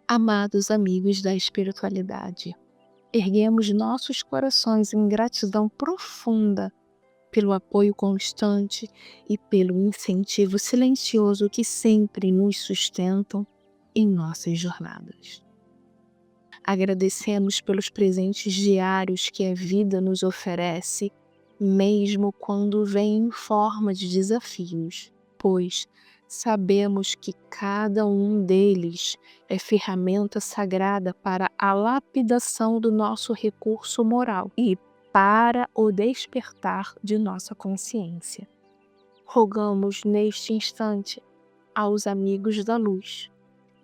Amados amigos da espiritualidade, erguemos nossos corações em gratidão profunda pelo apoio constante e pelo incentivo silencioso que sempre nos sustentam em nossas jornadas. Agradecemos pelos presentes diários que a vida nos oferece, mesmo quando vem em forma de desafios, pois sabemos que cada um deles é ferramenta sagrada para a lapidação do nosso recurso moral e para o despertar de nossa consciência. Rogamos neste instante aos amigos da luz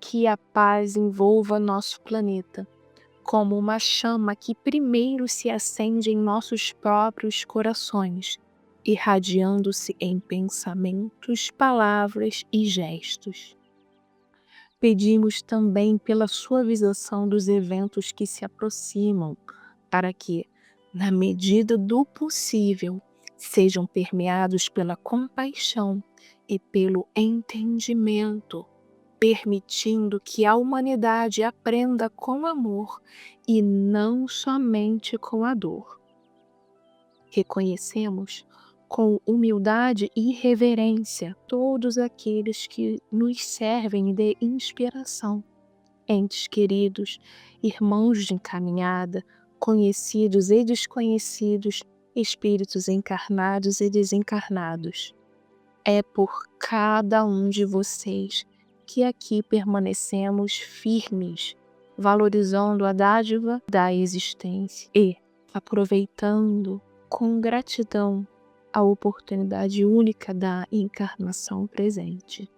que a paz envolva nosso planeta, como uma chama que primeiro se acende em nossos próprios corações, irradiando-se em pensamentos, palavras e gestos. Pedimos também pela suavização dos eventos que se aproximam, para que, na medida do possível, sejam permeados pela compaixão e pelo entendimento, permitindo que a humanidade aprenda com amor e não somente com a dor. Reconhecemos com humildade e reverência todos aqueles que nos servem de inspiração, entes queridos, irmãos de encaminhada, conhecidos e desconhecidos, espíritos encarnados e desencarnados. É por cada um de vocês que aqui permanecemos firmes, valorizando a dádiva da existência e aproveitando com gratidão a oportunidade única da encarnação presente.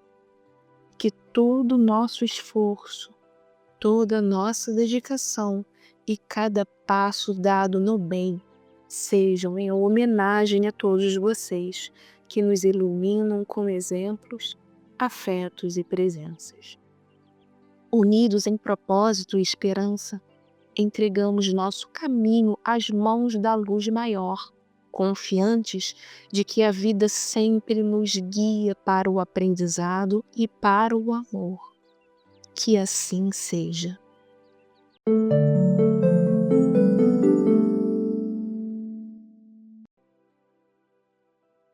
Que todo o nosso esforço, toda a nossa dedicação e cada passo dado no bem sejam em homenagem a todos vocês que nos iluminam com exemplos, afetos e presenças. Unidos em propósito e esperança, entregamos nosso caminho às mãos da luz maior, confiantes de que a vida sempre nos guia para o aprendizado e para o amor. Que assim seja.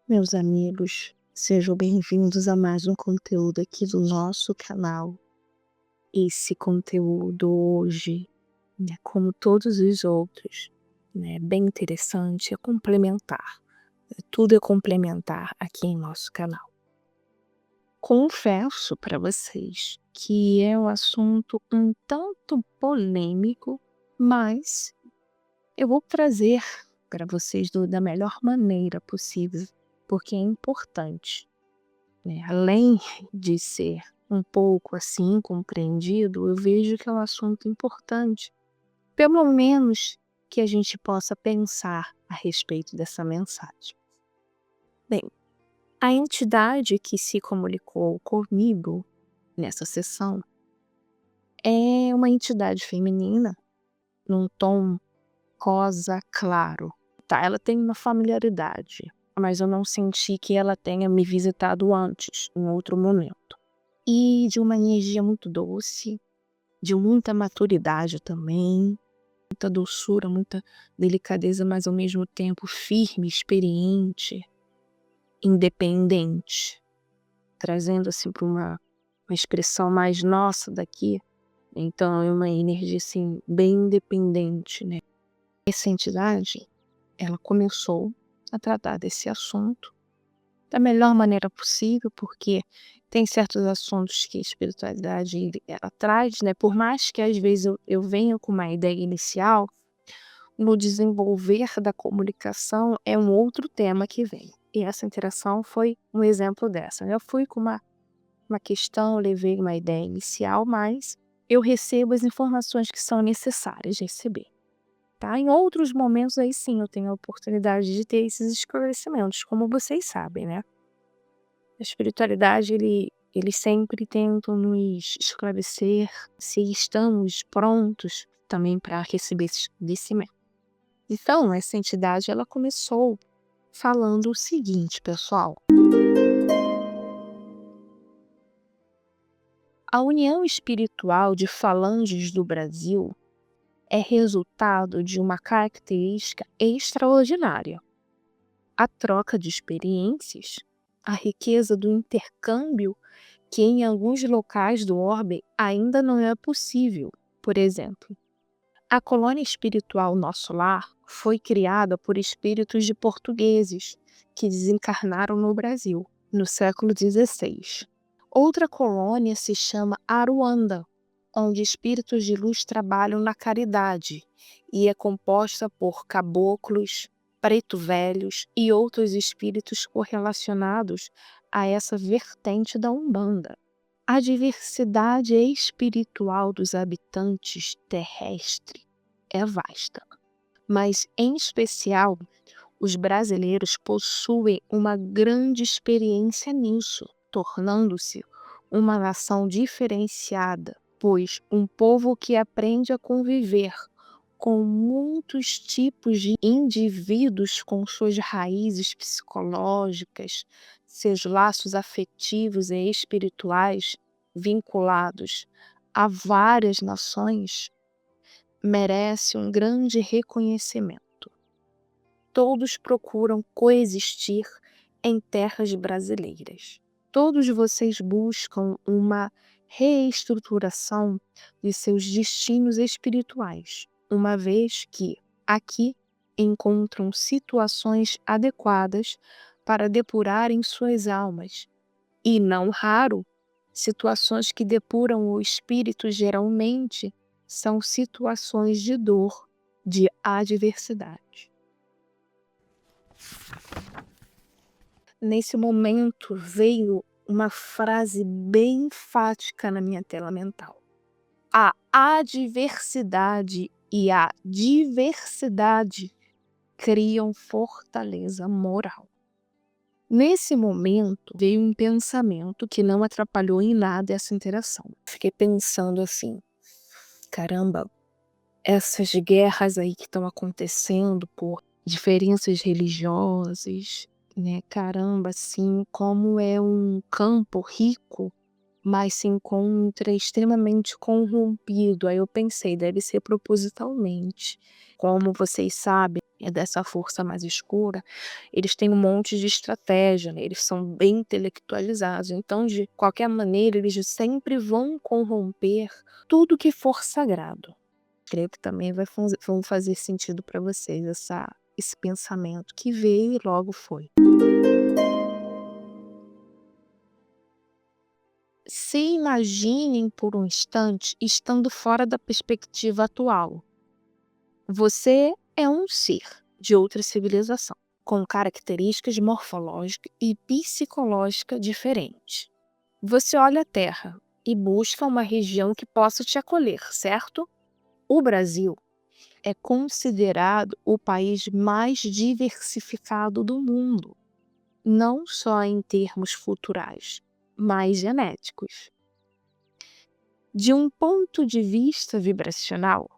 Meus amigos, sejam bem-vindos a mais um conteúdo aqui do nosso canal. Esse conteúdo hoje, como todos os outros, bem interessante, é complementar. Tudo é complementar aqui em nosso canal. Confesso para vocês que é um assunto um tanto polêmico, mas eu vou trazer para vocês da melhor maneira possível, porque é importante, Além de ser um pouco assim compreendido, eu vejo que é um assunto importante, pelo menos que a gente possa pensar a respeito dessa mensagem. Bem, a entidade que se comunicou comigo nessa sessão é uma entidade feminina, num tom rosa claro, tá? Ela tem uma familiaridade, mas eu não senti que ela tenha me visitado antes, em outro momento. E de uma energia muito doce, de muita maturidade também, muita doçura, muita delicadeza, mas ao mesmo tempo firme, experiente, independente, trazendo assim para uma expressão mais nossa daqui. Então é uma energia assim bem independente, Essa entidade, ela começou a tratar desse assunto da melhor maneira possível, porque tem certos assuntos que a espiritualidade ela traz, por mais que às vezes eu venha com uma ideia inicial, no desenvolver da comunicação é um outro tema que vem. E essa interação foi um exemplo dessa. Eu fui com uma questão, levei uma ideia inicial, mas eu recebo as informações que são necessárias de receber. Tá? Em outros momentos, aí sim, eu tenho a oportunidade de ter esses esclarecimentos, como vocês sabem, A espiritualidade, eles sempre tentam nos esclarecer se estamos prontos também para receber esse esclarecimento. Então, essa entidade ela começou falando o seguinte, pessoal: a união espiritual de falanges do Brasil é resultado de uma característica extraordinária: a troca de experiências, a riqueza do intercâmbio que em alguns locais do orbe ainda não é possível. Por exemplo, a colônia espiritual Nosso Lar foi criada por espíritos de portugueses que desencarnaram no Brasil no século XVI. Outra colônia se chama Aruanda, onde espíritos de luz trabalham na caridade e é composta por caboclos, preto-velhos e outros espíritos correlacionados a essa vertente da Umbanda. A diversidade espiritual dos habitantes terrestres é vasta, mas, em especial, os brasileiros possuem uma grande experiência nisso, tornando-se uma nação diferenciada, pois um povo que aprende a conviver com muitos tipos de indivíduos com suas raízes psicológicas, seus laços afetivos e espirituais vinculados a várias nações, merece um grande reconhecimento. Todos procuram coexistir em terras brasileiras. Todos vocês buscam uma reestruturação de seus destinos espirituais, uma vez que aqui encontram situações adequadas para depurarem suas almas, e não raro, situações que depuram o espírito geralmente são situações de dor, de adversidade. Nesse momento veio uma frase bem enfática na minha tela mental: a adversidade e a diversidade criam fortaleza moral. Nesse momento veio um pensamento que não atrapalhou em nada essa interação. Fiquei pensando assim: caramba, essas guerras aí que estão acontecendo por diferenças religiosas, né? Caramba, assim, como é um campo rico, mas se encontra extremamente corrompido. Aí eu pensei, deve ser propositalmente. Como vocês sabem, é dessa força mais escura, eles têm um monte de estratégia, né? Eles são bem intelectualizados. Então, de qualquer maneira, eles sempre vão corromper tudo que for sagrado. Creio que também vão fazer sentido para vocês esse pensamento que veio e logo foi. Se imaginem por um instante estando fora da perspectiva atual. Você é um ser de outra civilização, com características morfológicas e psicológicas diferentes. Você olha a Terra e busca uma região que possa te acolher, certo? O Brasil é considerado o país mais diversificado do mundo, não só em termos culturais, mas genéticos. De um ponto de vista vibracional,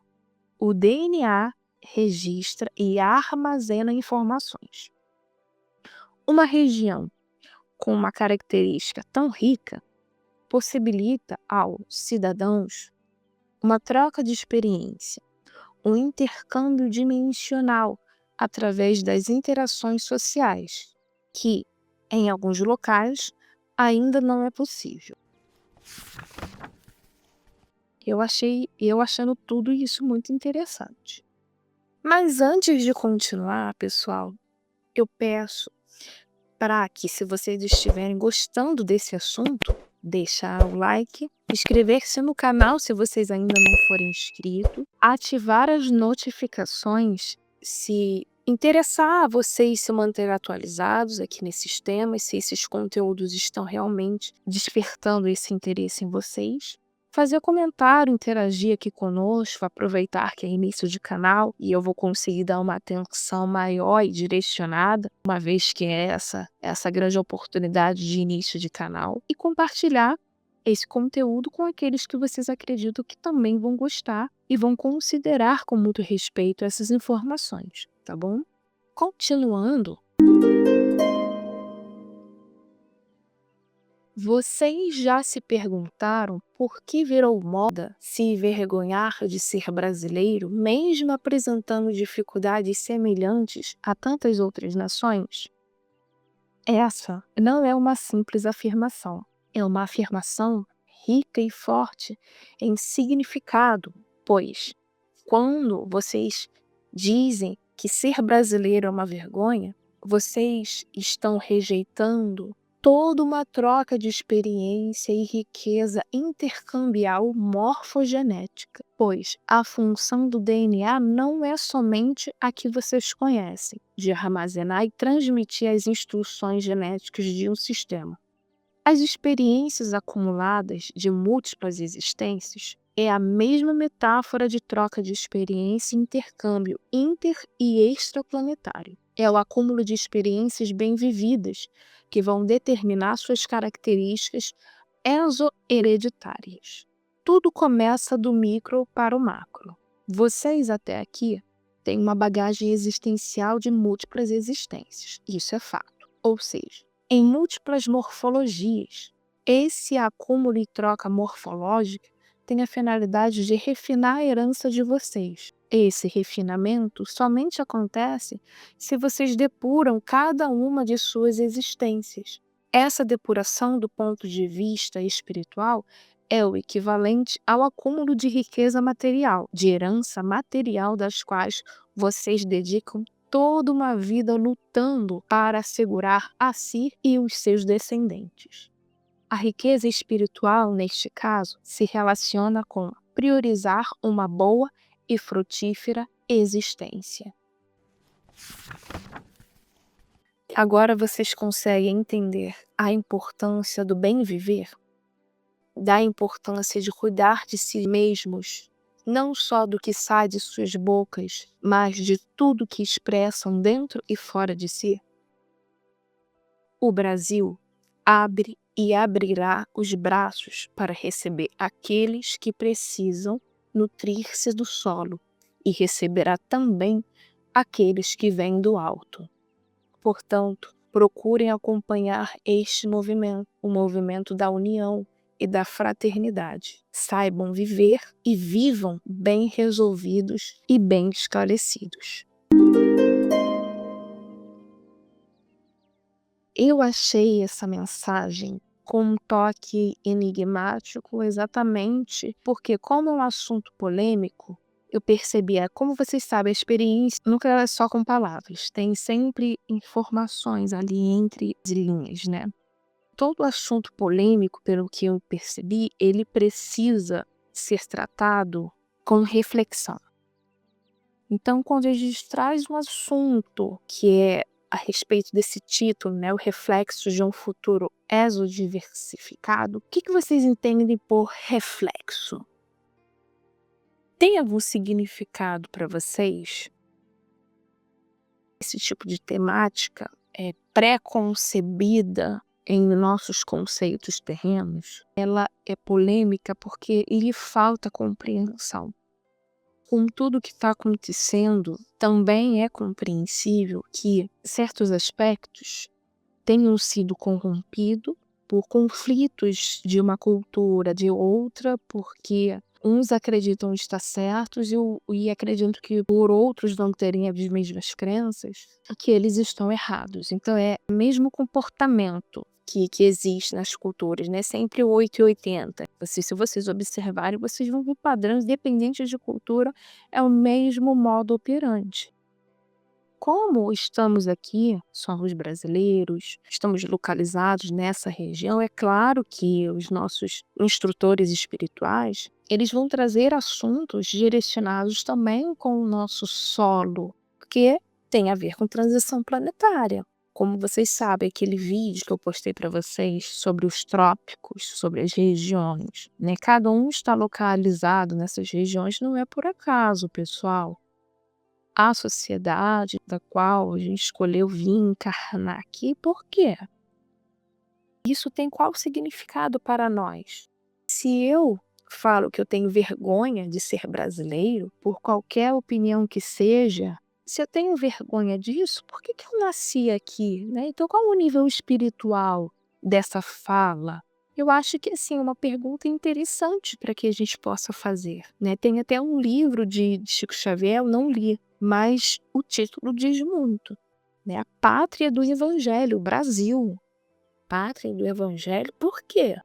o DNA registra e armazena informações. Uma região com uma característica tão rica possibilita aos cidadãos uma troca de experiência, um intercâmbio dimensional através das interações sociais, que, em alguns locais, ainda não é possível. Eu achando tudo isso muito interessante. Mas antes de continuar, pessoal, eu peço para que, se vocês estiverem gostando desse assunto, deixar o like, inscrever-se no canal se vocês ainda não forem inscritos, ativar as notificações se interessar a vocês se manter atualizados aqui nesses temas, se esses conteúdos estão realmente despertando esse interesse em vocês. Fazer comentário, interagir aqui conosco, aproveitar que é início de canal e eu vou conseguir dar uma atenção maior e direcionada, uma vez que é essa grande oportunidade de início de canal, e compartilhar esse conteúdo com aqueles que vocês acreditam que também vão gostar e vão considerar com muito respeito essas informações, tá bom? Continuando, vocês já se perguntaram por que virou moda se envergonhar de ser brasileiro, mesmo apresentando dificuldades semelhantes a tantas outras nações? Essa não é uma simples afirmação, é uma afirmação rica e forte em significado, pois quando vocês dizem que ser brasileiro é uma vergonha, vocês estão rejeitando toda uma troca de experiência e riqueza intercambial morfogenética, pois a função do DNA não é somente a que vocês conhecem, de armazenar e transmitir as instruções genéticas de um sistema. As experiências acumuladas de múltiplas existências é a mesma metáfora de troca de experiência e intercâmbio inter- e extraplanetário. É o acúmulo de experiências bem vividas que vão determinar suas características exohereditárias. Tudo começa do micro para o macro. Vocês até aqui têm uma bagagem existencial de múltiplas existências. Isso é fato. Ou seja, em múltiplas morfologias. Esse acúmulo e troca morfológica tem a finalidade de refinar a herança de vocês. Esse refinamento somente acontece se vocês depuram cada uma de suas existências. Essa depuração, do ponto de vista espiritual, é o equivalente ao acúmulo de riqueza material, de herança material das quais vocês dedicam toda uma vida lutando para assegurar a si e os seus descendentes. A riqueza espiritual, neste caso, se relaciona com priorizar uma boa e frutífera existência. Agora vocês conseguem entender a importância do bem viver? Da importância de cuidar de si mesmos, não só do que sai de suas bocas, mas de tudo que expressam dentro e fora de si? O Brasil abre e abrirá os braços para receber aqueles que precisam nutrir-se do solo e receberá também aqueles que vêm do alto. Portanto, procurem acompanhar este movimento, o movimento da união e da fraternidade. Saibam viver e vivam bem resolvidos e bem esclarecidos. Eu achei essa mensagem com um toque enigmático exatamente porque, como é um assunto polêmico, eu percebi, como vocês sabem, a experiência nunca é só com palavras, tem sempre informações ali entre as linhas, né? Todo assunto polêmico, pelo que eu percebi, ele precisa ser tratado com reflexão. Então, quando a gente traz um assunto que é a respeito desse título, né, o reflexo de um futuro exodiversificado, o que vocês entendem por reflexo? Tem algum significado para vocês? Esse tipo de temática é pré-concebida em nossos conceitos terrenos, ela é polêmica porque lhe falta compreensão. Com tudo que está acontecendo, também é compreensível que certos aspectos tenham sido corrompidos por conflitos de uma cultura de outra, porque uns acreditam estar certos e acreditam que por outros não terem as mesmas crenças, que eles estão errados. Então é o mesmo comportamento que existe nas culturas, né? Sempre 8 e 80. Se vocês observarem, vocês vão ver padrões, independentes de cultura, é o mesmo modo operandi. Como estamos aqui, somos brasileiros, estamos localizados nessa região, é claro que os nossos instrutores espirituais, eles vão trazer assuntos direcionados também com o nosso solo, porque tem a ver com transição planetária. Como vocês sabem, aquele vídeo que eu postei para vocês sobre os trópicos, sobre as regiões, né? Cada um está localizado nessas regiões, não é por acaso, pessoal. A sociedade da qual a gente escolheu vir encarnar aqui, por quê? Isso tem qual significado para nós? Se eu falo que eu tenho vergonha de ser brasileiro, por qualquer opinião que seja, se eu tenho vergonha disso, por que que eu nasci aqui, né? Então, qual o nível espiritual dessa fala? Eu acho que, assim, é uma pergunta interessante para que a gente possa fazer, né? Tem até um livro de Chico Xavier, eu não li, mas o título diz muito, né? A pátria do Evangelho, o Brasil. Pátria do Evangelho, por quê?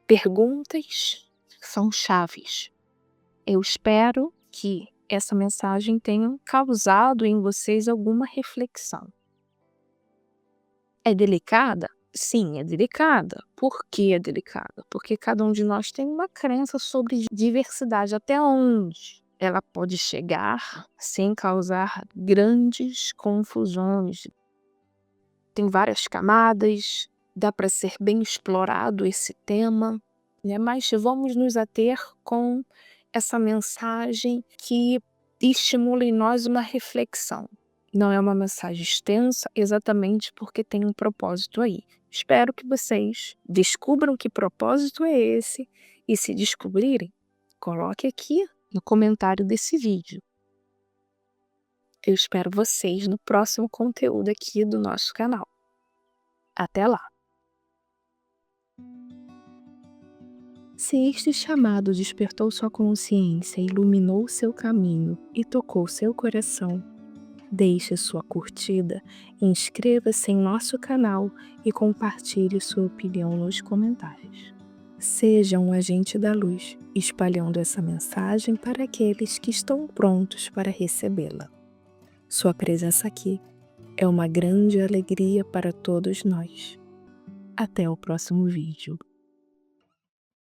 Perguntas são chaves. Eu espero que essa mensagem tenha causado em vocês alguma reflexão. É delicada? Sim, é delicada. Por que é delicada? Porque cada um de nós tem uma crença sobre diversidade. Até onde ela pode chegar sem causar grandes confusões? Tem várias camadas, dá para ser bem explorado esse tema, né? Mas vamos nos ater com essa mensagem que estimula em nós uma reflexão. Não é uma mensagem extensa, exatamente porque tem um propósito aí. Espero que vocês descubram que propósito é esse e, se descobrirem, coloque aqui no comentário desse vídeo. Eu espero vocês no próximo conteúdo aqui do nosso canal. Até lá! Se este chamado despertou sua consciência, iluminou seu caminho e tocou seu coração, deixe sua curtida, inscreva-se em nosso canal e compartilhe sua opinião nos comentários. Seja um agente da luz, espalhando essa mensagem para aqueles que estão prontos para recebê-la. Sua presença aqui é uma grande alegria para todos nós. Até o próximo vídeo.